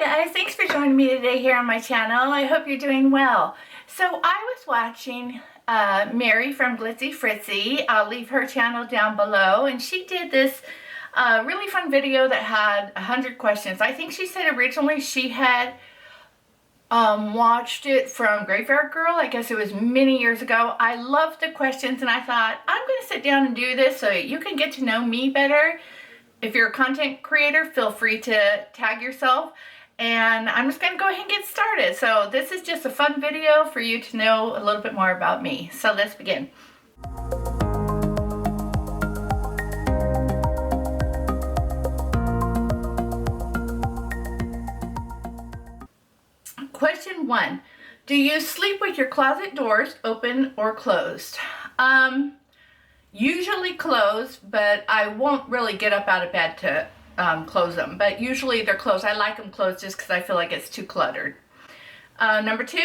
Hi guys, thanks for joining me today here on my channel. I hope you're doing well. So I was watching Mary from Glitzy Fritzy. I'll leave her channel down below, and she did this really fun video that had 100 questions. I think she said originally she had watched it from Graveyard Girl. I guess it was many years ago. I loved the questions and I thought I'm going to sit down and do this so you can get to know me better. If you're a content creator, feel free to tag yourself. And I'm just going to go ahead and get started. So this is just a fun video for you to know a little bit more about me. So let's begin. Question 1. Do you sleep with your closet doors open or closed? Usually closed, but I won't really get up out of bed to close them. But usually they're closed. I like them closed just because I feel like it's too cluttered. Number 2,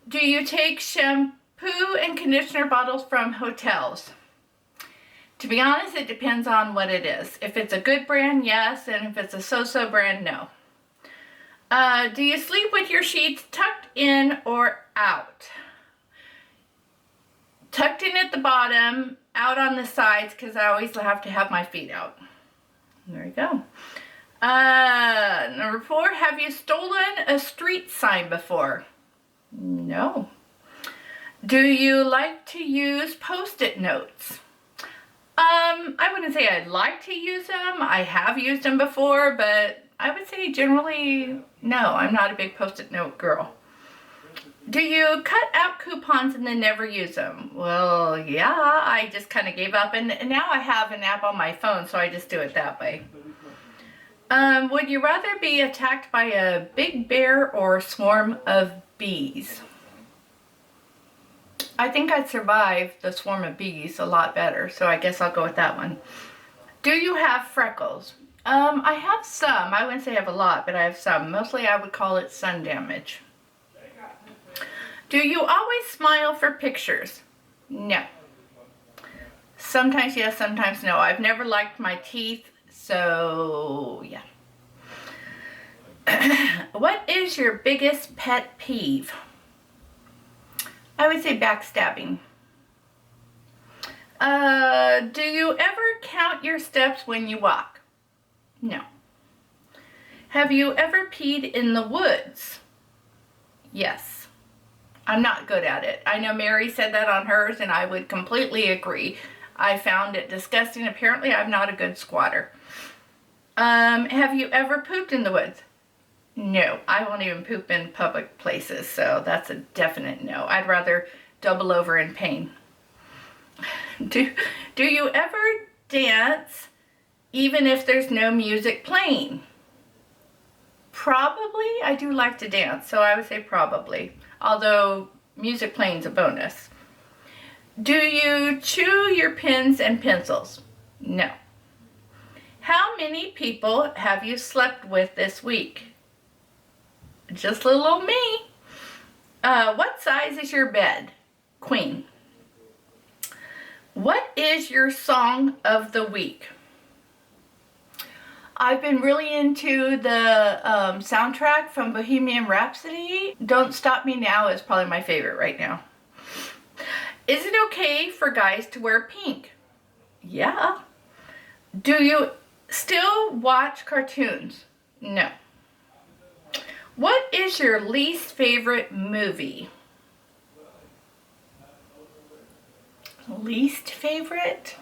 do you take shampoo and conditioner bottles from hotels? To be honest, it depends on what it is. If it's a good brand, yes, and if it's a so-so brand, no. Do you sleep with your sheets tucked in or out? Tucked in at the bottom, out on the sides, because I always have to have my feet out. There you go. Number 4, have you stolen a street sign before? No. Do you like to use Post-it notes? I wouldn't say I like to use them. I have used them before, but I would say generally, no, I'm not a big Post-it note girl. Do you cut out coupons and then never use them? Well, yeah, I just kind of gave up, and now I have an app on my phone, so I just do it that way. Would you rather be attacked by a big bear or a swarm of bees? I think I'd survive the swarm of bees a lot better, so I guess I'll go with that one. Do you have freckles? I have some. I wouldn't say I have a lot, but I have some. Mostly I would call it sun damage. Do you always smile for pictures? No. Sometimes yes, sometimes no. I've never liked my teeth, so yeah. What is your biggest pet peeve? I would say backstabbing. Do you ever count your steps when you walk? No. Have you ever peed in the woods? Yes. I'm not good at it. I know Mary said that on hers, and I would completely agree. I found it disgusting. Apparently, I'm not a good squatter. Have you ever pooped in the woods? No. I won't even poop in public places, so that's a definite no. I'd rather double over in pain. Do you ever dance even if there's no music playing? Probably. I do like to dance, so I would say probably. Although music playing is a bonus. Do you chew your pens and pencils? No. How many people have you slept with this week? Just little old me. What size is your bed? Queen. What is your song of the week? I've been really into the soundtrack from Bohemian Rhapsody. Don't Stop Me Now is probably my favorite right now. Is it okay for guys to wear pink? Yeah. Do you still watch cartoons? No. What is your least favorite movie? Least favorite?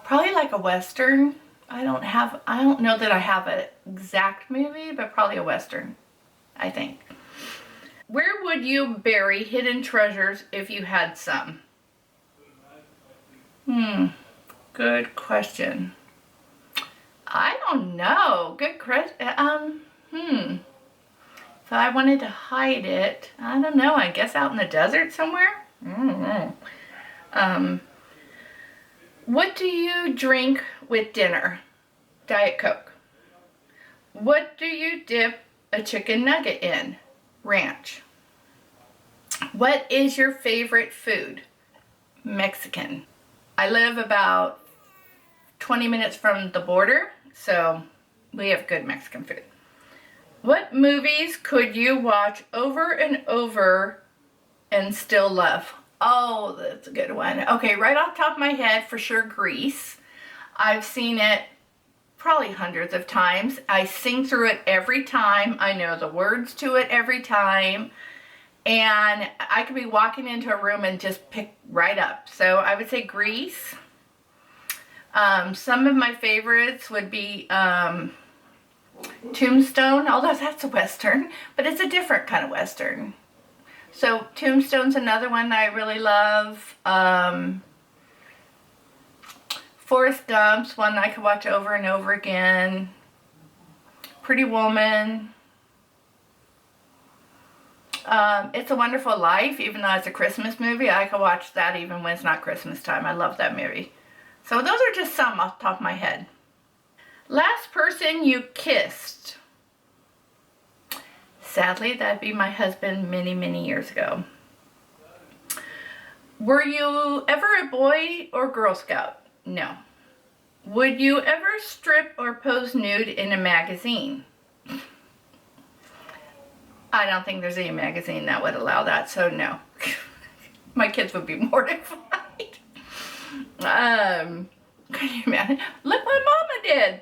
Probably like a Western. I don't know that I have an exact movie, but probably a Western, I think. Where would you bury hidden treasures if you had some? Good question. I don't know. Good question. If I wanted to hide it, I don't know. I guess out in the desert somewhere? I don't know. What do you drink with dinner? Diet Coke. What do you dip a chicken nugget in? Ranch. What is your favorite food? Mexican. I live about 20 minutes from the border, so we have good Mexican food. What movies could you watch over and over and still love? Oh, that's a good one. Okay, right off the top of my head, for sure, Grease. I've seen it probably hundreds of times. I sing through it every time. I know the words to it every time. And I could be walking into a room and just pick right up. So I would say Grease. Some of my favorites would be Tombstone, although that's a Western, but it's a different kind of Western. So Tombstone's another one that I really love. Forrest Gump's one I could watch over and over again. Pretty Woman. It's a Wonderful Life, even though it's a Christmas movie, I could watch that even when it's not Christmas time. I love that movie. So those are just some off the top of my head. Last person you kissed. Sadly, that'd be my husband many, many years ago. Were you ever a Boy or Girl Scout? No. Would you ever strip or pose nude in a magazine? I don't think there's any magazine that would allow that, so no. My kids would be mortified. Can you imagine? Look what Mama did.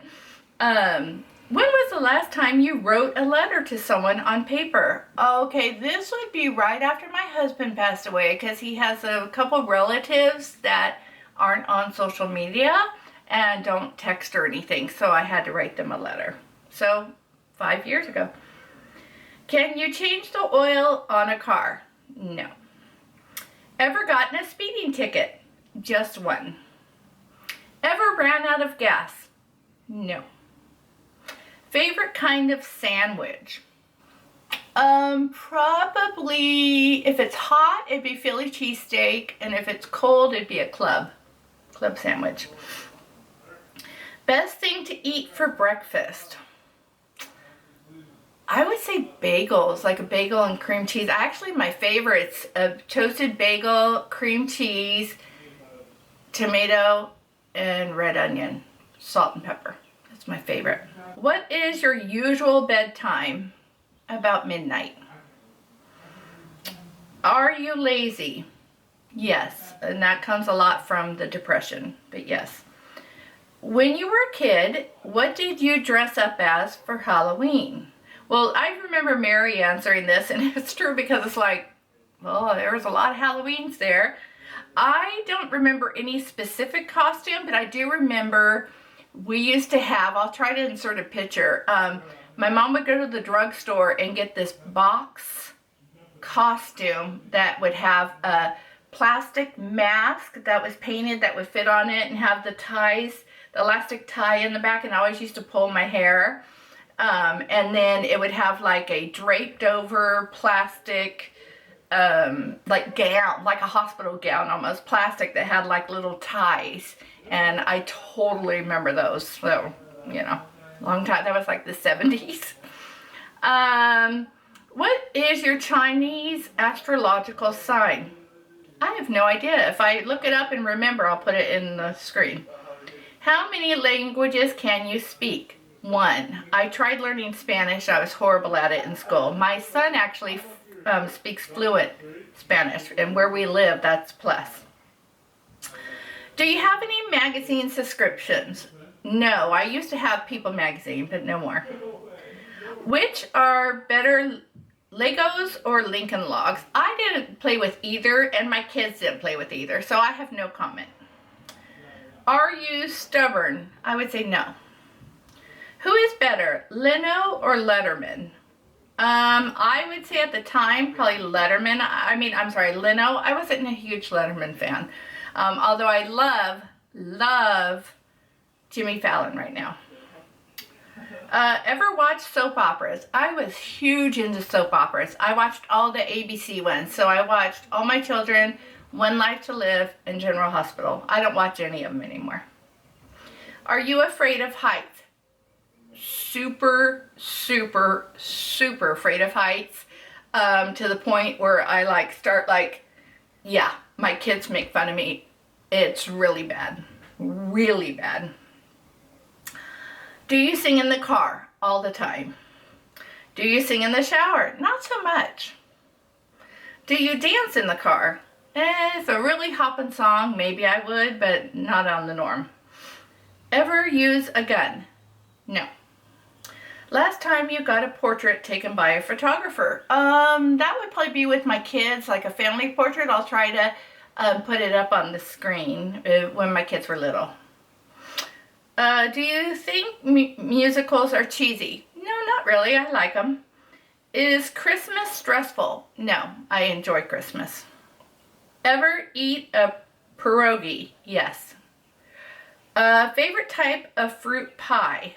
When was the last time you wrote a letter to someone on paper? Okay, this would be right after my husband passed away, because he has a couple relatives that aren't on social media and don't text or anything, so I had to write them a letter. So 5 years ago. Can you change the oil on a car? No. Ever gotten a speeding ticket? Just one. Ever ran out of gas? No. Favorite kind of sandwich? Probably, if it's hot, it'd be Philly cheesesteak, and if it's cold, it'd be a club sandwich. Best thing to eat for breakfast? I would say bagels, like a bagel and cream cheese. Actually, my favorite's a toasted bagel, cream cheese, tomato, and red onion, salt and pepper. That's my favorite. What is your usual bedtime? About midnight. Are you lazy? Yes, and that comes a lot from the depression, but yes. When you were a kid, what did you dress up as for Halloween? Well, I remember Mary answering this, and it's true because it's like, well, there was a lot of Halloweens there. I don't remember any specific costume, but I do remember we used to have, I'll try to insert a picture. My mom would go to the drugstore and get this box costume that would have a plastic mask that was painted that would fit on it and have the ties, the elastic tie in the back, and I always used to pull my hair. And then it would have like a draped over plastic, like gown, like a hospital gown almost, plastic that had like little ties. And I totally remember those. So, you know, long time, that was like the 70s. What is your Chinese astrological sign? I have no idea. If I look it up and remember, I'll put it in the screen. How many languages can you speak? One. I tried learning Spanish. I was horrible at it in school. My son actually speaks fluent Spanish, and where we live, that's plus. Do you have any magazine subscriptions? No. I used to have People magazine, but no more. Which are better, Legos or Lincoln Logs? I didn't play with either, and my kids didn't play with either, so I have no comment. Are you stubborn? I would say no. Who is better, Leno or Letterman? I would say at the time, probably Letterman. Leno. I wasn't a huge Letterman fan. Although I love Jimmy Fallon right now. Ever watched soap operas? I was huge into soap operas. I watched all the ABC ones. So I watched All My Children, One Life to Live, and General Hospital. I don't watch any of them anymore. Are you afraid of heights? Super afraid of heights, to the point where I my kids make fun of me. It's really bad. Do you sing in the car? All the time. Do you sing in the shower? Not so much. Do you dance in the car? If a really hopping song, maybe I would, but not on the norm. Ever use a gun? No. Last time you got a portrait taken by a photographer? That would probably be with my kids, like a family portrait. I'll try to put it up on the screen when my kids were little. Do you think musicals are cheesy? No, not really. I like them. Is Christmas stressful? No, I enjoy Christmas. Ever eat a pierogi? Yes. Favorite type of fruit pie?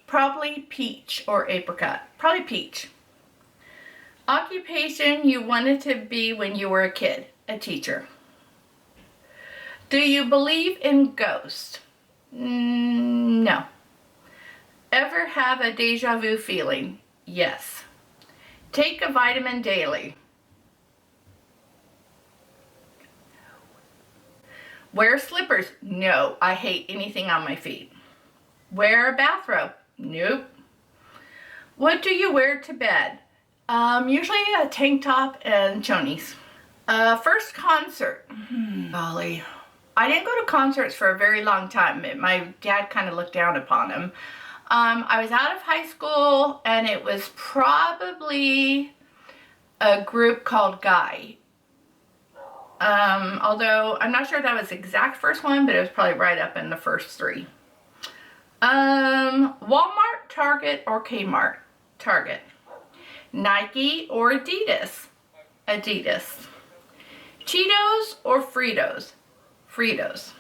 Probably peach or apricot. Probably peach. Occupation you wanted to be when you were a kid? A teacher. Do you believe in ghosts? No. Ever have a deja vu feeling? Yes. Take a vitamin daily. Wear slippers? No, I hate anything on my feet. Wear a bathrobe? Nope. What do you wear to bed? Usually a tank top and chonies. First concert. Golly. I didn't go to concerts for a very long time. My dad kind of looked down upon them. I was out of high school, and it was probably a group called Guy. Although I'm not sure that was the exact first one, but it was probably right up in the first three. Wal-Mart, Target, or Kmart? Target. Nike or Adidas? Adidas. Cheetos or Fritos? Fritos.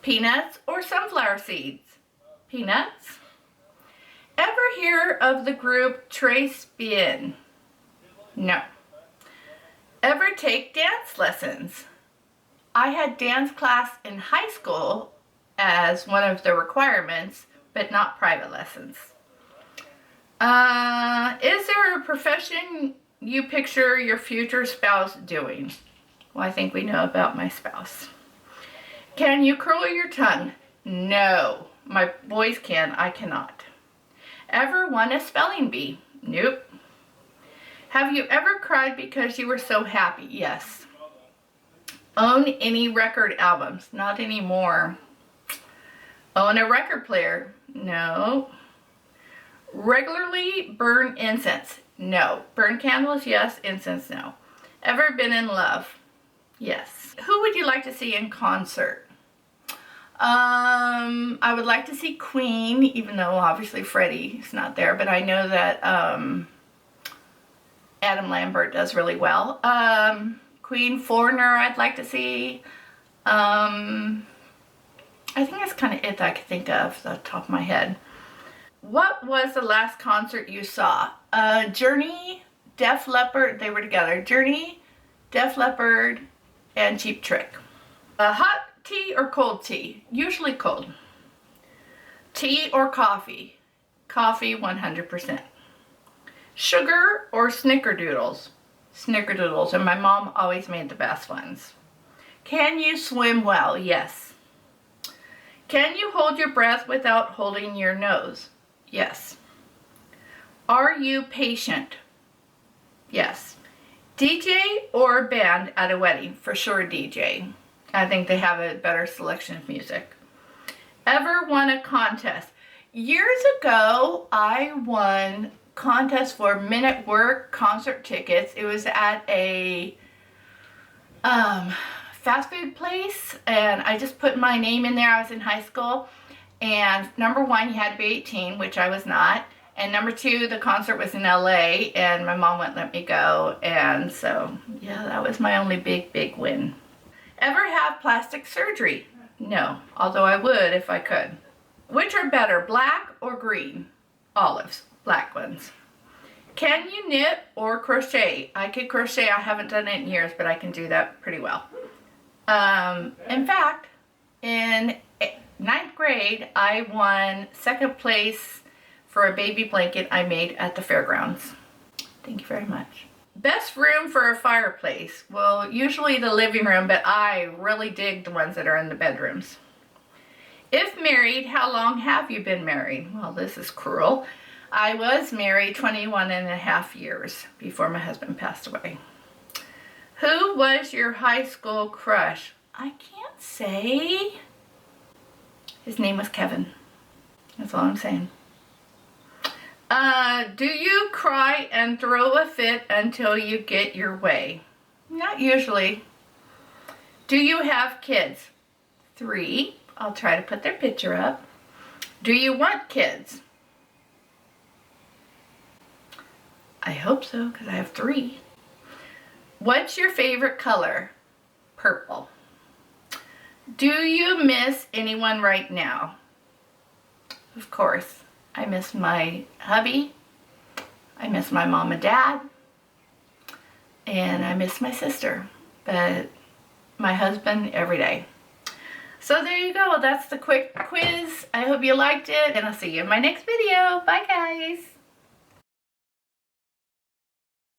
Peanuts or sunflower seeds? Peanuts. Ever hear of the group Trace Bien? No. Ever take dance lessons? I had dance class in high school as one of the requirements, but not private lessons. Is there a profession you picture your future spouse doing? Well, I think we know about my spouse. Can you curl your tongue? No. My boys can, I cannot. Ever won a spelling bee? Nope. Have you ever cried because you were so happy? Yes. Own any record albums? Not anymore. Own a record player? No. Regularly burn incense? No. Burn candles? Yes. Incense? No. Ever been in love? Yes. Who would you like to see in concert? I would like to see Queen, even though obviously Freddie's not there, but I know that Adam Lambert does really well. Queen, Foreigner I'd like to see. I think that's kind of it that I can think of off the top of my head. What was the last concert you saw? Journey, Def Leppard, they were together. Journey, Def Leppard, and Cheap Trick. Hot tea or cold tea? Usually cold. Tea or coffee? Coffee 100%. Sugar or snickerdoodles? Snickerdoodles, and my mom always made the best ones. Can you swim well? Yes. Can you hold your breath without holding your nose? Yes. Are you patient? Yes. DJ or band at a wedding? For sure DJ. I think they have a better selection of music. Ever won a contest? Years ago, I won contest for Men at Work concert tickets. It was at a fast food place, and I just put my name in there. I was in high school, and number one, you had to be 18, which I was not, and number two, the concert was in LA, and my mom wouldn't let me go, and so yeah, that was my only big win. Ever have plastic surgery? No, although I would if I could. Which are better, black or green? Olives, black ones. Can you knit or crochet? I could crochet. I haven't done it in years, but I can do that pretty well. In fact, in 9th grade, I won second place for a baby blanket I made at the fairgrounds. Thank you very much. Best room for a fireplace? Well, usually the living room, but I really dig the ones that are in the bedrooms. If married, how long have you been married? Well, this is cruel. I was married 21 and a half years before my husband passed away. Who was your high school crush? I can't say. His name was Kevin. That's all I'm saying. Do you cry and throw a fit until you get your way? Not usually. Do you have kids? 3. I'll try to put their picture up. Do you want kids? I hope so, because I have 3. What's your favorite color? Purple. Do you miss anyone right now? Of course. I miss my hubby. I miss my mom and dad. And I miss my sister. But my husband every day. So there you go. That's the quick quiz. I hope you liked it. And I'll see you in my next video. Bye, guys.